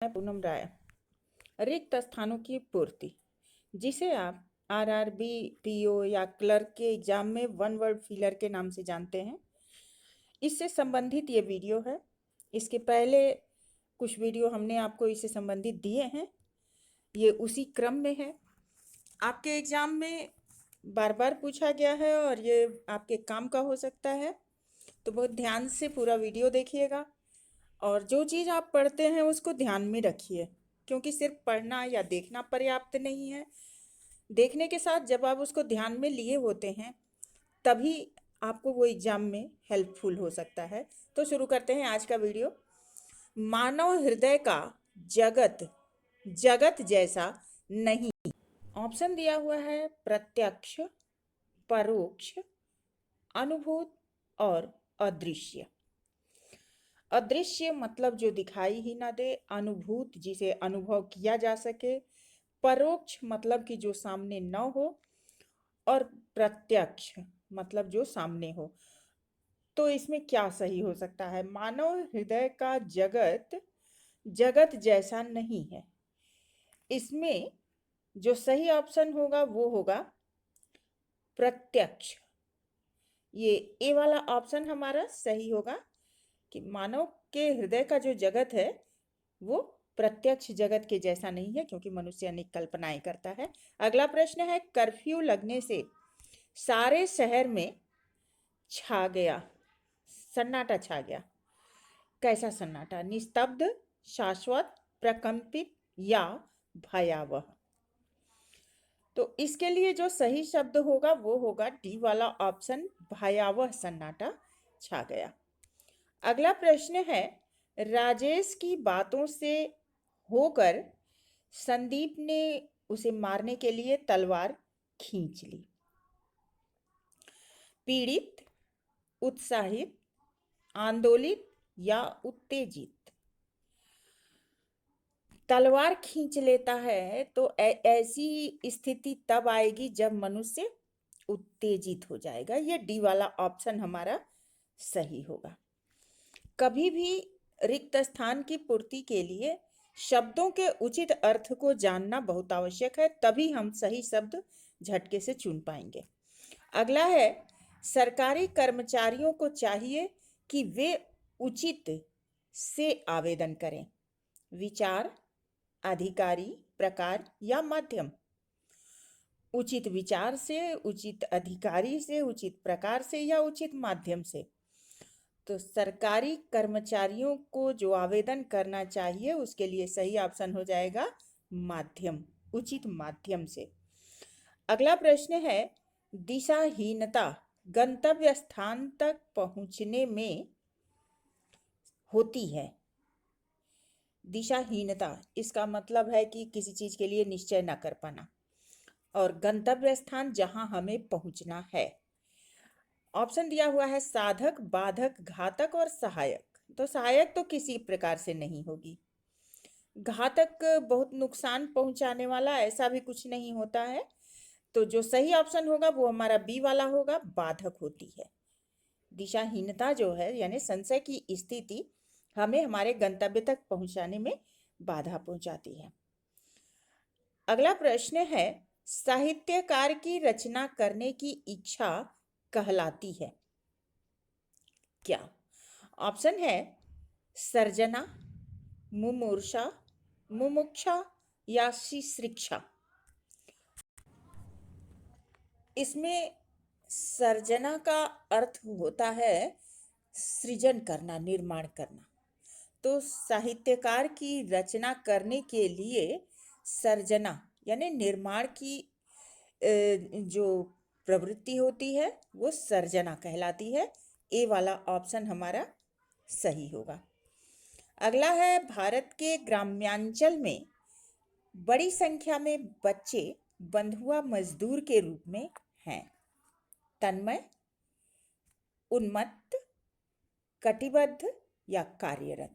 है पूनम राय। रिक्त स्थानों की पूर्ति, जिसे आप आरआरबी, पीओ या क्लर्क के एग्जाम में वन वर्ड फिलर के नाम से जानते हैं, इससे संबंधित ये वीडियो है। इसके पहले कुछ वीडियो हमने आपको इससे संबंधित दिए हैं, ये उसी क्रम में है। आपके एग्जाम में बार बार पूछा गया है और ये आपके काम का हो सकता है, तो बहुत ध्यान से पूरा वीडियो देखिएगा और जो चीज़ आप पढ़ते हैं उसको ध्यान में रखिए, क्योंकि सिर्फ पढ़ना या देखना पर्याप्त नहीं है। देखने के साथ जब आप उसको ध्यान में लिए होते हैं तभी आपको वो एग्जाम में हेल्पफुल हो सकता है। तो शुरू करते हैं आज का वीडियो। मानव हृदय का जगत जगत जैसा नहीं। ऑप्शन दिया हुआ है प्रत्यक्ष, परोक्ष, अनुभूत और अदृश्य। अदृश्य मतलब जो दिखाई ही ना दे, अनुभूत जिसे अनुभव किया जा सके, परोक्ष मतलब कि जो सामने न हो, और प्रत्यक्ष मतलब जो सामने हो। तो इसमें क्या सही हो सकता है? मानव हृदय का जगत जगत जैसा नहीं है। इसमें जो सही ऑप्शन होगा वो होगा प्रत्यक्ष। ये ए वाला ऑप्शन हमारा सही होगा कि मानव के हृदय का जो जगत है वो प्रत्यक्ष जगत के जैसा नहीं है, क्योंकि मनुष्य अनेक कल्पनाएं करता है। अगला प्रश्न है, कर्फ्यू लगने से सारे शहर में छा गया, सन्नाटा छा गया। कैसा सन्नाटा? निस्तब्ध, शाश्वत, प्रकंपित या भयावह? तो इसके लिए जो सही शब्द होगा वो होगा डी वाला ऑप्शन, भयावह सन्नाटा छा गया। अगला प्रश्न है, राजेश की बातों से होकर संदीप ने उसे मारने के लिए तलवार खींच ली। पीड़ित, उत्साहित, आंदोलित या उत्तेजित? तलवार खींच लेता है तो ऐसी स्थिति तब आएगी जब मनुष्य उत्तेजित हो जाएगा। ये डी वाला ऑप्शन हमारा सही होगा। कभी भी रिक्त स्थान की पूर्ति के लिए शब्दों के उचित अर्थ को जानना बहुत आवश्यक है, तभी हम सही शब्द झटके से चुन पाएंगे। अगला है, सरकारी कर्मचारियों को चाहिए कि वे उचित से आवेदन करें। विचार, अधिकारी, प्रकार या माध्यम? उचित विचार से, उचित अधिकारी से, उचित प्रकार से या उचित माध्यम से? तो सरकारी कर्मचारियों को जो आवेदन करना चाहिए उसके लिए सही ऑप्शन हो जाएगा माध्यम, उचित माध्यम से। अगला प्रश्न है, दिशाहीनता गंतव्य स्थान तक पहुंचने में होती है। दिशाहीनता इसका मतलब है कि किसी चीज के लिए निश्चय न कर पाना, और गंतव्य स्थान जहां हमें पहुंचना है। ऑप्शन दिया हुआ है साधक, बाधक, घातक और सहायक। तो सहायक तो किसी प्रकार से नहीं होगी। घातक बहुत नुकसान पहुंचाने वाला, ऐसा भी कुछ नहीं होता है। तो जो सही ऑप्शन होगा वो हमारा बी वाला होगा, बाधक होती है। दिशाहीनता जो है यानी संशय की स्थिति हमें हमारे गंतव्य तक पहुंचाने में बाधा पहुंचाती है। अगला प्रश्न है, साहित्यकार की रचना करने की इच्छा कहलाती है क्या? ऑप्शन है सर्जना, मुमूर्षा, मुमुक्षा या शिश्रिक्षा। इसमें सर्जना का अर्थ होता है सृजन करना, निर्माण करना। तो साहित्यकार की रचना करने के लिए सर्जना यानी निर्माण की जो प्रवृत्ति होती है वो सर्जना कहलाती है। ए वाला ऑप्शन हमारा सही होगा। अगला है, भारत के ग्राम्यांचल में बड़ी संख्या में बच्चे बंधुआ मजदूर के रूप में हैं। तन्मय, उन्मत्त, कटिबद्ध या कार्यरत?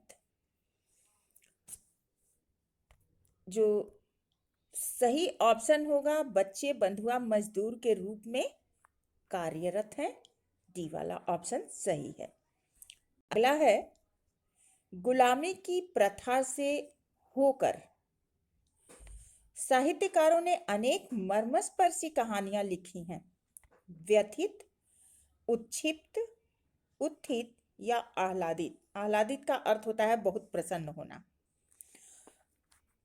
जो सही ऑप्शन होगा, बच्चे बंधुआ मजदूर के रूप में कार्यरत हैं। डी वाला ऑप्शन सही है। अगला है, गुलामी की प्रथा से होकर। साहित्यकारों ने अनेक मर्मस्पर्शी कहानियां लिखी हैं। व्यथित, उत्क्षिप्त, उत्थित या आह्लादित। आह्लादित का अर्थ होता है बहुत प्रसन्न होना।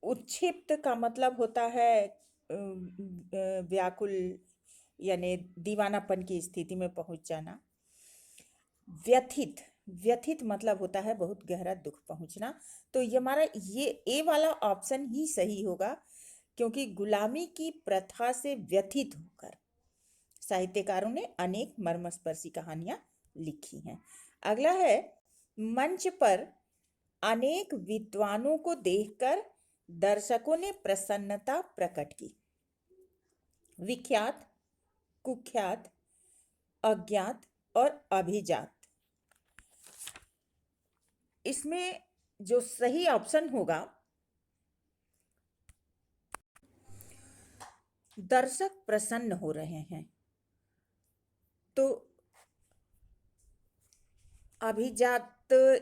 उत्क्षिप्त का मतलब होता है व्याकुल यानी दीवानापन की स्थिति में पहुंच जाना। व्यथित, व्यथित मतलब होता है बहुत गहरा दुख पहुंचना। तो ये हमारा ये ए वाला ऑप्शन ही सही होगा, क्योंकि गुलामी की प्रथा से व्यथित होकर साहित्यकारों ने अनेक मर्मस्पर्शी कहानियां लिखी हैं। अगला है, मंच पर अनेक विद्वानों को देखकर दर्शकों ने प्रसन्नता प्रकट की। विख्यात, कुख्यात, अज्ञात और अभिजात। इसमें जो सही ऑप्शन होगा, दर्शक प्रसन्न हो रहे हैं, तो अभिजात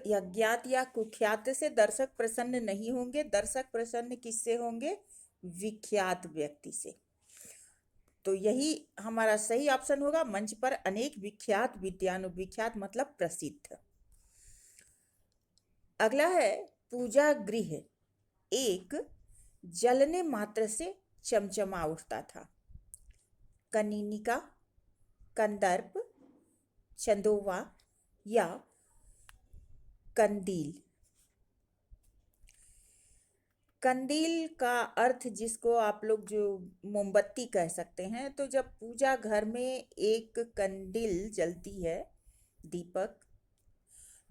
या ज्ञात या कुख्यात से दर्शक प्रसन्न नहीं होंगे। दर्शक प्रसन्न किससे होंगे? विख्यात व्यक्ति से। तो यही हमारा सही ऑप्शन होगा, मंच पर अनेक विख्यात विद्वानों। विख्यात मतलब प्रसिद्ध। अगला है, पूजा गृह एक जलने मात्र से चमचमा उठता था। कनीनिका, कंदर्प, चंदोवा या कंदील। कंदील का अर्थ जिसको आप लोग जो मोमबत्ती कह सकते हैं, तो जब पूजा घर में एक कंदील जलती है, दीपक,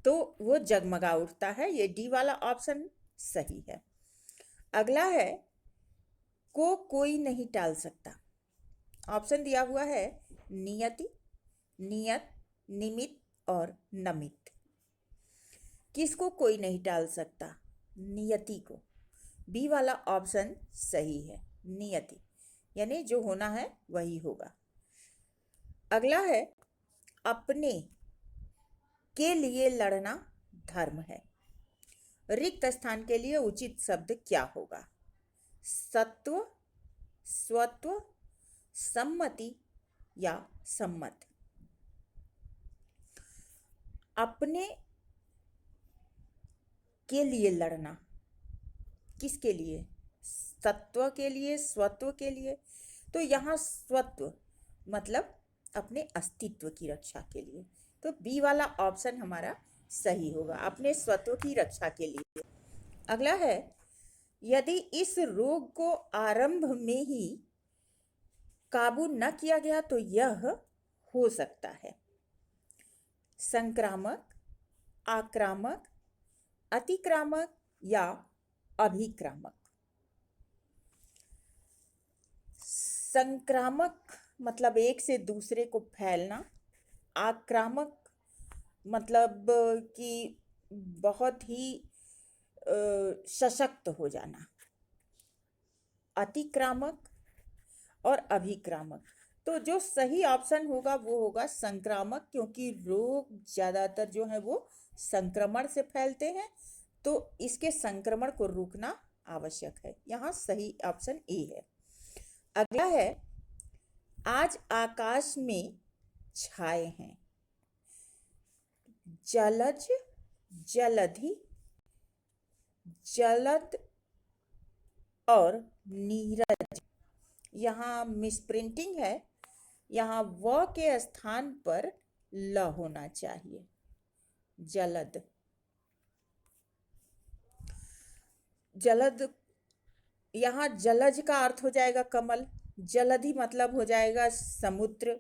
तो वो जगमगा उठता है। ये डी वाला ऑप्शन सही है। अगला है, को कोई नहीं टाल सकता। ऑप्शन दिया हुआ है नियति, नियत, निमित और नमित। किसको कोई नहीं टाल सकता? नियति को। बी वाला ऑप्शन सही है, नियति, यानी जो होना है वही होगा। अगला है, अपने के लिए लड़ना धर्म है। रिक्त स्थान के लिए उचित शब्द क्या होगा? सत्व, स्वत्व, सम्मति या सम्मत। अपने के लिए लड़ना, किसके लिए? सत्व के लिए, स्वत्व के लिए। तो यहाँ स्वत्व मतलब अपने अस्तित्व की रक्षा के लिए। तो बी वाला ऑप्शन हमारा सही होगा, अपने स्वत्व की रक्षा के लिए। अगला है, यदि इस रोग को आरंभ में ही काबू न किया गया तो यह हो सकता है संक्रामक, आक्रामक, अतिक्रामक या अभिक्रामक। संक्रामक मतलब एक से दूसरे को फैलना। आक्रामक मतलब कि बहुत ही सशक्त हो जाना। अतिक्रामक और अभिक्रामक। तो जो सही ऑप्शन होगा वो होगा संक्रामक, क्योंकि रोग ज़्यादातर जो है वो संक्रमण से फैलते हैं, तो इसके संक्रमण को रोकना आवश्यक है। यहाँ सही ऑप्शन ए है। अगला है, आज आकाश में छाए हैं जलज, जलधि, जलद और नीरज। यहाँ मिसप्रिंटिंग है, यहाँ व के स्थान पर ल होना चाहिए, जलद। जलद, यहाँ जलज का अर्थ हो जाएगा कमल, जलधि मतलब हो जाएगा समुद्र,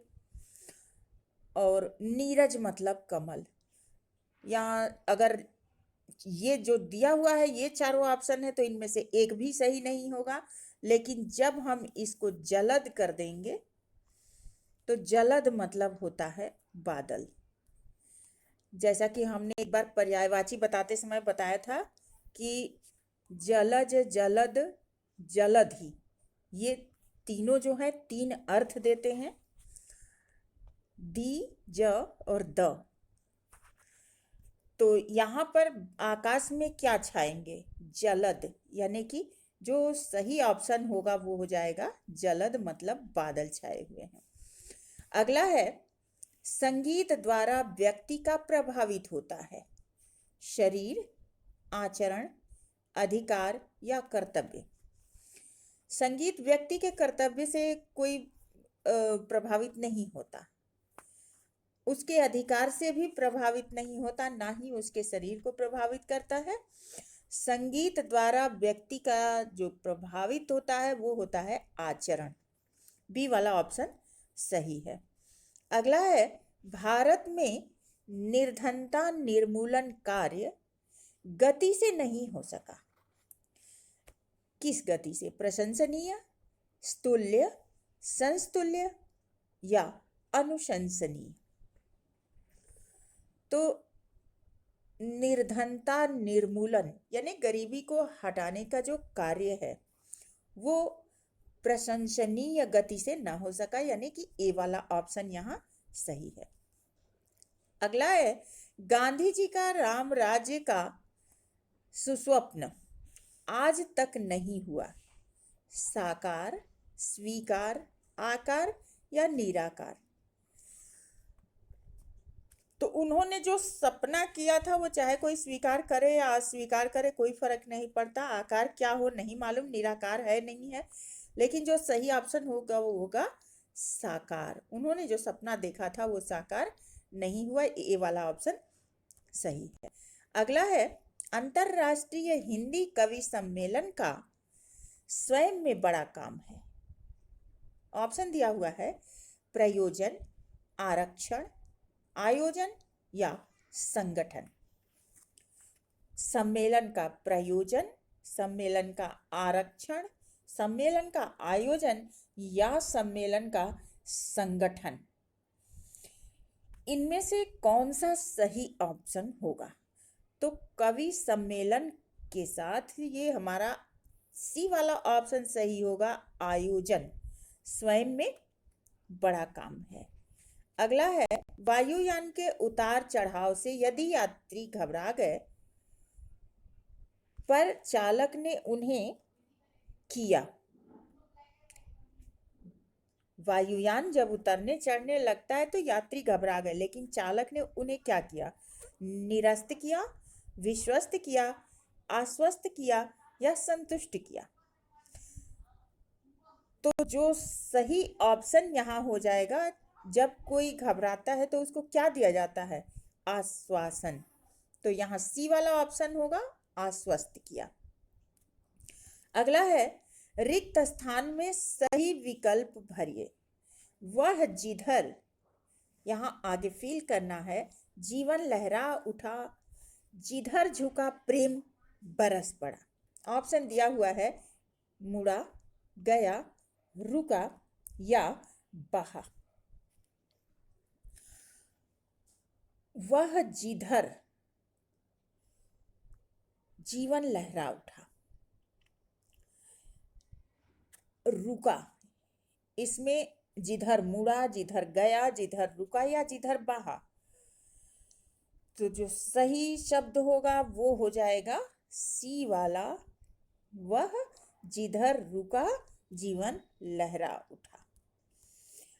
और नीरज मतलब कमल। यहाँ अगर ये जो दिया हुआ है ये चारों ऑप्शन है तो इनमें से एक भी सही नहीं होगा, लेकिन जब हम इसको जलद कर देंगे तो जलद मतलब होता है बादल। जैसा कि हमने एक बार पर्यायवाची बताते समय बताया था कि जलज, जलद, जलधि, ये तीनों जो है तीन अर्थ देते हैं, दी, ज और द। तो यहाँ पर आकाश में क्या छाएंगे? जलद, यानी कि जो सही ऑप्शन होगा वो हो जाएगा जलद, मतलब बादल छाए हुए हैं। अगला है, संगीत द्वारा व्यक्ति का प्रभावित होता है शरीर, आचरण, अधिकार या कर्तव्य। संगीत व्यक्ति के कर्तव्य से कोई प्रभावित नहीं होता, उसके अधिकार से भी प्रभावित नहीं होता, ना ही उसके शरीर को प्रभावित करता है। संगीत द्वारा व्यक्ति का जो प्रभावित होता है वो होता है आचरण। बी वाला ऑप्शन सही है। अगला है, भारत में निर्धनता निर्मूलन कार्य गति से नहीं हो सका। किस गति से? प्रशंसनीय, स्तुल्य, संस्तुल्य या अनुशंसनीय। तो निर्धनता निर्मूलन यानी गरीबी को हटाने का जो कार्य है वो प्रशंसनीय गति से ना हो सका, यानी कि ए वाला ऑप्शन यहाँ सही है। अगला है, गांधी जी का राम राज्य का सुस्वप्न आज तक नहीं हुआ। साकार, स्वीकार, आकार या निराकार। तो उन्होंने जो सपना किया था वो चाहे कोई स्वीकार करे या अस्वीकार करे कोई फर्क नहीं पड़ता। आकार क्या हो नहीं मालूम, निराकार है नहीं है, लेकिन जो सही ऑप्शन होगा वो होगा साकार। उन्होंने जो सपना देखा था वो साकार नहीं हुआ, ए वाला ऑप्शन सही है। अगला है, अंतरराष्ट्रीय हिंदी कवि सम्मेलन का स्वयं में बड़ा काम है। ऑप्शन दिया हुआ है प्रयोजन, आरक्षण, आयोजन या संगठन। सम्मेलन का प्रयोजन, सम्मेलन का आरक्षण, सम्मेलन का आयोजन या सम्मेलन का संगठन। इनमें से कौन सा सही ऑप्शन होगा? तो कवि सम्मेलन के साथ ये हमारा सी वाला ऑप्शन सही होगा, आयोजन स्वयं में बड़ा काम है। अगला है, वायुयान के उतार चढ़ाव से यदि यात्री घबरा गए पर चालक ने उन्हें किया। वायुयान जब उतरने चढ़ने लगता है तो यात्री घबरा गए, लेकिन चालक ने उन्हें क्या किया? निरस्त किया, विश्वस्त किया, आश्वस्त किया या संतुष्ट किया। तो जो सही ऑप्शन यहाँ हो जाएगा, जब कोई घबराता है तो उसको क्या दिया जाता है? आश्वासन। तो यहाँ सी वाला ऑप्शन होगा, आश्वस्त किया। अगला है, रिक्त स्थान में सही विकल्प भरिए। वह जिधर, यहाँ आगे फील करना है, जीवन लहरा उठा, जिधर झुका प्रेम बरस पड़ा। ऑप्शन दिया हुआ है मुड़ा, गया, रुका या बहा। वह जिधर जीवन लहरा उठा, रुका, इसमें जिधर मुड़ा, जिधर गया, जिधर रुका या जिधर बहा। तो जो सही शब्द होगा वो हो जाएगा सी वाला, वह जिधर रुका जीवन लहरा उठा।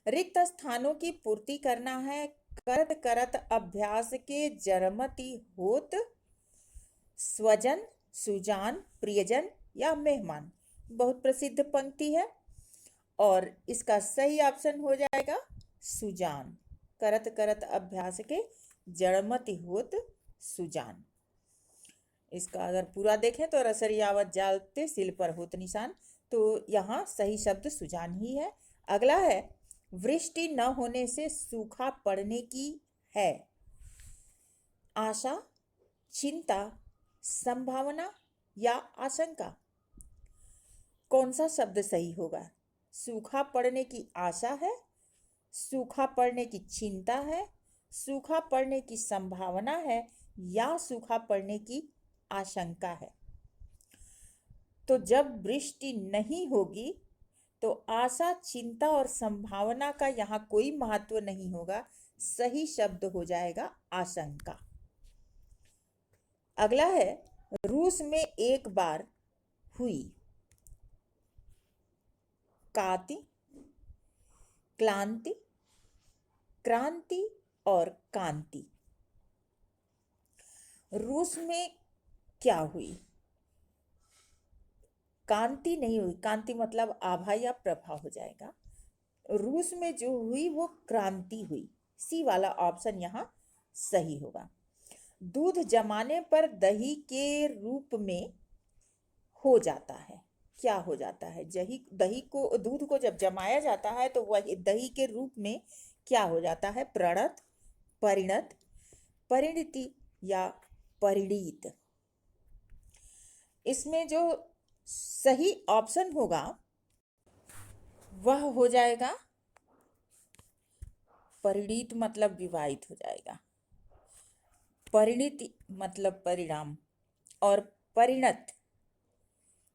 रिक्त स्थानों की पूर्ति करना है, करत करत अभ्यास के जरमति होत, स्वजन, सुजान, प्रियजन या मेहमान। बहुत प्रसिद्ध पंक्ति है और इसका सही ऑप्शन हो जाएगा सुजान। करत करत अभ्यास के जड़मति होत सुजान। इसका अगर पूरा देखें तो रसरियावत जालते सिल पर होत निशान, तो यहाँ सही शब्द सुजान ही है। अगला है, वृष्टि न होने से सूखा पड़ने की है आशा, चिंता, संभावना या आशंका। कौन सा शब्द सही होगा? सूखा पड़ने की आशा है, सूखा पड़ने की चिंता है, सूखा पड़ने की संभावना है या सूखा पड़ने की आशंका है। तो जब वृष्टि नहीं होगी तो आशा, चिंता और संभावना का यहाँ कोई महत्व नहीं होगा, सही शब्द हो जाएगा आशंका। अगला है, रूस में एक बार हुई काति, क्लांति, क्रांति और कांति। रूस में क्या हुई? कांति नहीं हुई, कांति मतलब आभा या प्रभा हो जाएगा। रूस में जो हुई वो क्रांति हुई। सी वाला ऑप्शन यहाँ सही होगा। दूध जमाने पर दही के रूप में हो जाता है। क्या हो जाता है? दही को, दूध को जब जमाया जाता है तो वह दही के रूप में क्या हो जाता है? प्रणत, परिणत, परिणति या परिणीत। इसमें जो सही ऑप्शन होगा वह हो जाएगा परिणीत, मतलब विवाहित हो जाएगा। परिणति मतलब परिणाम, और परिणत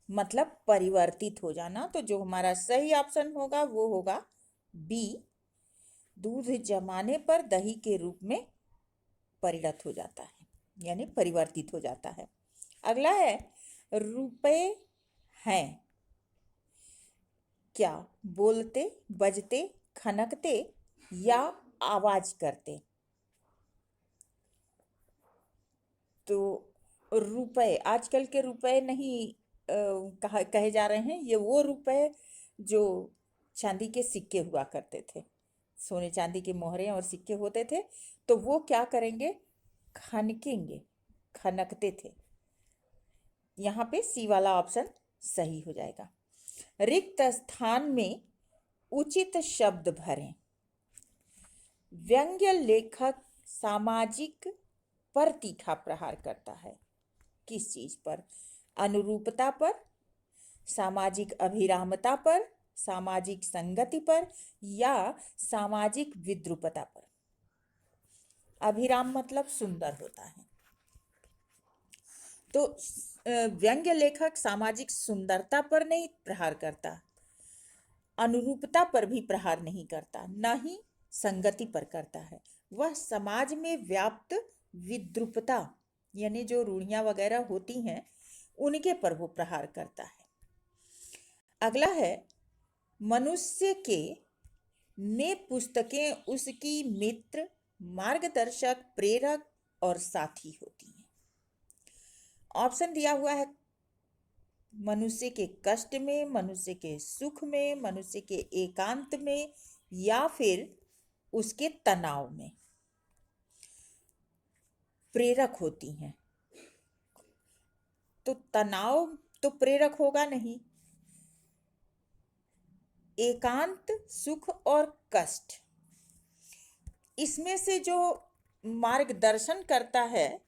मतलब परिवर्तित हो जाना। तो जो हमारा सही ऑप्शन होगा वो होगा बी, दूध जमाने पर दही के रूप में परिणत हो जाता है, यानी परिवर्तित हो जाता है। अगला है, रुपए हैं क्या बोलते, बजते, खनकते या आवाज करते? तो रुपए, आजकल के रुपए नहीं कहे जा रहे हैं। ये वो रुपए जो चांदी के सिक्के हुआ करते थे, सोने चांदी के मोहरे और सिक्के होते थे, तो वो क्या करेंगे? खनकेंगे, खनकते थे। यहाँ पे सी वाला ऑप्शन सही हो जाएगा। रिक्त स्थान में उचित शब्द भरें। व्यंग्य लेखक सामाजिक पर तीखा प्रहार करता है। किस चीज पर? अनुरूपता पर, सामाजिक अभिरामता पर, सामाजिक संगति पर या सामाजिक विद्रूपता पर। अभिराम मतलब सुंदर होता है, तो व्यंग्य लेखक सामाजिक सुंदरता पर नहीं प्रहार करता, अनुरूपता पर भी प्रहार नहीं करता, न ही संगति पर करता है। वह समाज में व्याप्त विद्रूपता, यानी जो रूढ़ियां वगैरह होती हैं उनके पर वो प्रहार करता है। अगला है, मनुष्य के ने पुस्तकें उसकी मित्र, मार्गदर्शक, प्रेरक और साथी होती हैं। ऑप्शन दिया हुआ है मनुष्य के कष्ट में, मनुष्य के सुख में, मनुष्य के एकांत में या फिर उसके तनाव में। प्रेरक होती हैं, तो तनाव तो प्रेरक होगा नहीं। एकांत, सुख और कष्ट, इसमें से जो मार्गदर्शन करता है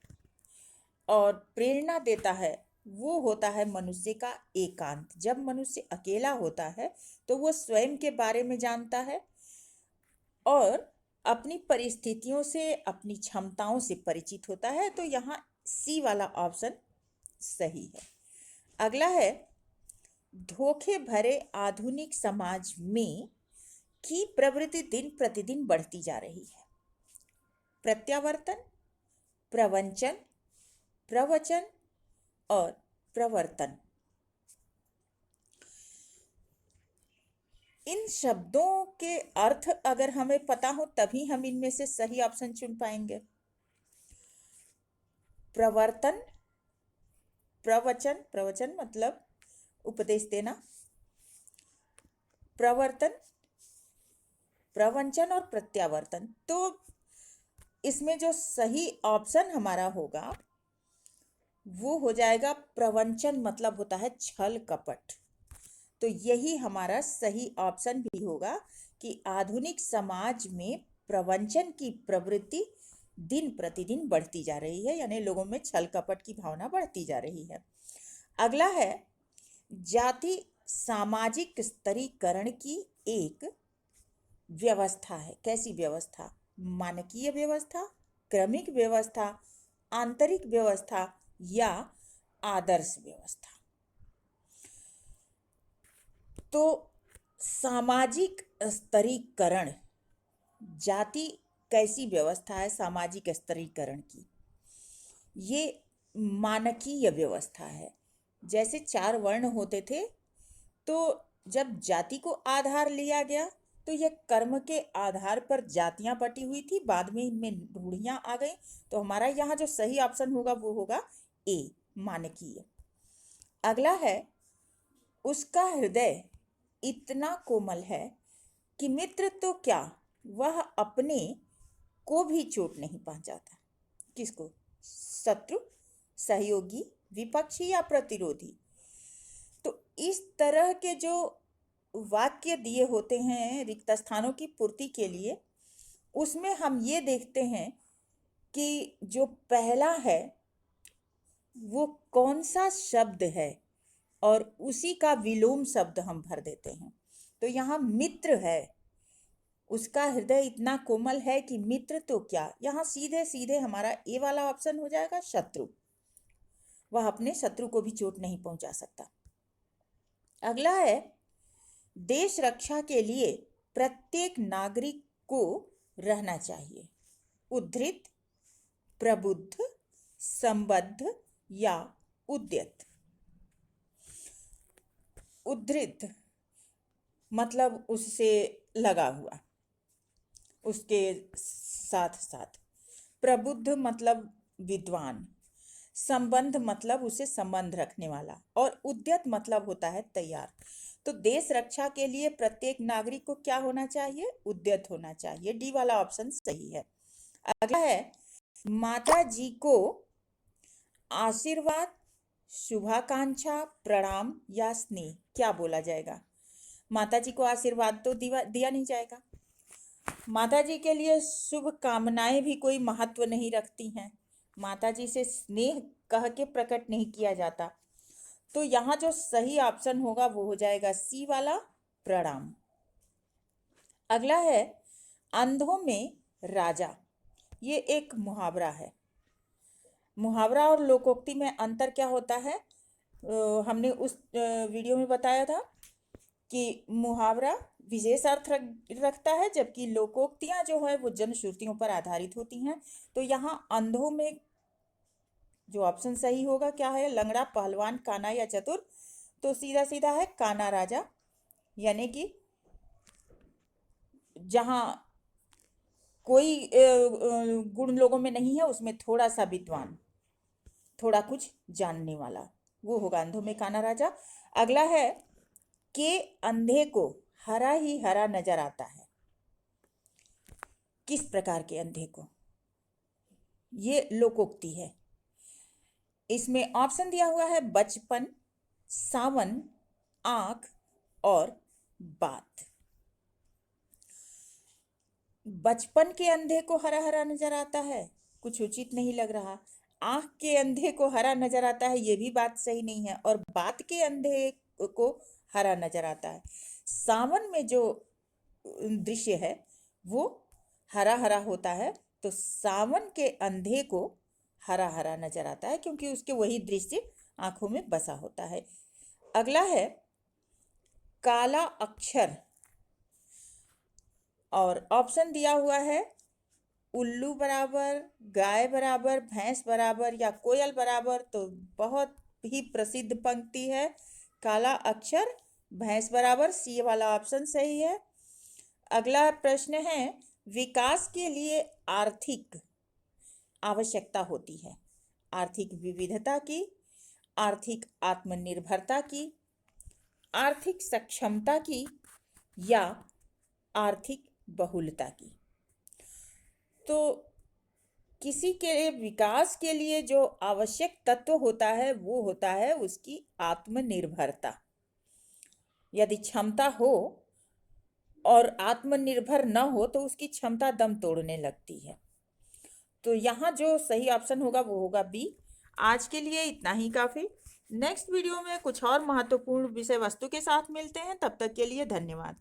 और प्रेरणा देता है वो होता है मनुष्य का एकांत। जब मनुष्य अकेला होता है तो वो स्वयं के बारे में जानता है और अपनी परिस्थितियों से, अपनी क्षमताओं से परिचित होता है। तो यहाँ सी वाला ऑप्शन सही है। अगला है, धोखे भरे आधुनिक समाज में की प्रवृत्ति दिन प्रतिदिन बढ़ती जा रही है। प्रत्यावर्तन, प्रवंचन, प्रवचन और प्रवर्तन। इन शब्दों के अर्थ अगर हमें पता हो तभी हम इनमें से सही ऑप्शन चुन पाएंगे। प्रवर्तन, प्रवचन, प्रवचन मतलब उपदेश देना, प्रवर्तन, प्रवंचन और प्रत्यावर्तन। तो इसमें जो सही ऑप्शन हमारा होगा वो हो जाएगा प्रवंचन, मतलब होता है छल कपट। तो यही हमारा सही ऑप्शन भी होगा कि आधुनिक समाज में प्रवंचन की प्रवृत्ति दिन प्रतिदिन बढ़ती जा रही है, यानी लोगों में छल कपट की भावना बढ़ती जा रही है। अगला है, जाति सामाजिक स्तरीकरण की एक व्यवस्था है। कैसी व्यवस्था? मानकीय व्यवस्था, क्रमिक व्यवस्था, आंतरिक व्यवस्था या आदर्श व्यवस्था। तो सामाजिक स्तरीकरण, जाति कैसी व्यवस्था है सामाजिक स्तरीकरण की? ये मानकीय व्यवस्था है। जैसे 4 वर्ण होते थे, तो जब जाति को आधार लिया गया तो यह कर्म के आधार पर जातियां बटी हुई थी, बाद में इनमें रूढ़ियां आ गई। तो हमारा यहाँ जो सही ऑप्शन होगा वो होगा ए, मानकीय। अगला है, उसका हृदय इतना कोमल है कि मित्र तो क्या, वह अपने को भी चोट नहीं पहुंचाता। किसको? शत्रु, सहयोगी, विपक्षी या प्रतिरोधी। तो इस तरह के जो वाक्य दिए होते हैं रिक्त स्थानों की पूर्ति के लिए, उसमें हम ये देखते हैं कि जो पहला है वो कौन सा शब्द है और उसी का विलोम शब्द हम भर देते हैं। तो यहाँ मित्र है, उसका हृदय इतना कोमल है कि मित्र तो क्या, यहाँ सीधे सीधे हमारा ए वाला ऑप्शन हो जाएगा, शत्रु। वह अपने शत्रु को भी चोट नहीं पहुंचा सकता। अगला है, देश रक्षा के लिए प्रत्येक नागरिक को रहना चाहिए। उद्धृत, प्रबुद्ध, संबद्ध या उद्यत। उद्धृत मतलब उससे लगा हुआ, उसके साथ साथ। प्रबुद्ध मतलब विद्वान, संबंध मतलब उसे संबंध रखने वाला, और उद्यत मतलब होता है तैयार। तो देश रक्षा के लिए प्रत्येक नागरिक को क्या होना चाहिए? उद्यत होना चाहिए। डी वाला ऑप्शन सही है। अगला है, माता जी को आशीर्वाद, शुभाकांक्षा, प्रणाम या स्नेह क्या बोला जाएगा? माता जी को आशीर्वाद तो दिया नहीं जाएगा। माता जी के लिए शुभ कामनाएं भी कोई महत्व नहीं रखती हैं। माता जी से स्नेह कह के प्रकट नहीं किया जाता। तो यहाँ जो सही ऑप्शन होगा वो हो जाएगा सी वाला, प्रणाम। अगला है, अंधों में राजा। ये एक मुहावरा है। मुहावरा और लोकोक्ति में अंतर क्या होता है? हमने उस वीडियो में बताया था कि मुहावरा विशेष अर्थ रखता है, जबकि लोकोक्तियां जो है वो जनश्रुतियों पर आधारित होती हैं। तो यहाँ अंधों में जो ऑप्शन सही होगा क्या है? लंगड़ा, पहलवान, काना या चतुर। तो सीधा सीधा है काना राजा, यानी कि जहाँ कोई गुण लोगों में नहीं है, उसमें थोड़ा सा विद्वान, थोड़ा कुछ जानने वाला, वो होगा अंधों में काना राजा। अगला है, के अंधे को हरा ही हरा नजर आता है। किस प्रकार के अंधे को? ये लोकोक्ति है। इसमें ऑप्शन दिया हुआ है बचपन, सावन, आंख और बात। बचपन के अंधे को हरा हरा नजर आता है, कुछ उचित नहीं लग रहा। आंख के अंधे को हरा नजर आता है, ये भी बात सही नहीं है। और बात के अंधे को हरा नजर आता है। सावन में जो दृश्य है वो हरा हरा होता है, तो सावन के अंधे को हरा हरा नजर आता है, क्योंकि उसके वही दृश्य आंखों में बसा होता है। अगला है, काला अक्षर, और ऑप्शन दिया हुआ है उल्लू बराबर, गाय बराबर, भैंस बराबर या कोयल बराबर। तो बहुत ही प्रसिद्ध पंक्ति है, काला अक्षर भैंस बराबर, सी वाला ऑप्शन सही है। अगला प्रश्न है, विकास के लिए आर्थिक आवश्यकता होती है। आर्थिक विविधता की, आर्थिक आत्मनिर्भरता की, आर्थिक सक्षमता की या आर्थिक बहुलता की। तो किसी के विकास के लिए जो आवश्यक तत्व होता है वो होता है उसकी आत्मनिर्भरता। यदि क्षमता हो और आत्मनिर्भर न हो तो उसकी क्षमता दम तोड़ने लगती है। तो यहाँ जो सही ऑप्शन होगा वो होगा बी। आज के लिए इतना ही काफ़ी। नेक्स्ट वीडियो में कुछ और महत्वपूर्ण विषय वस्तु के साथ मिलते हैं। तब तक के लिए धन्यवाद।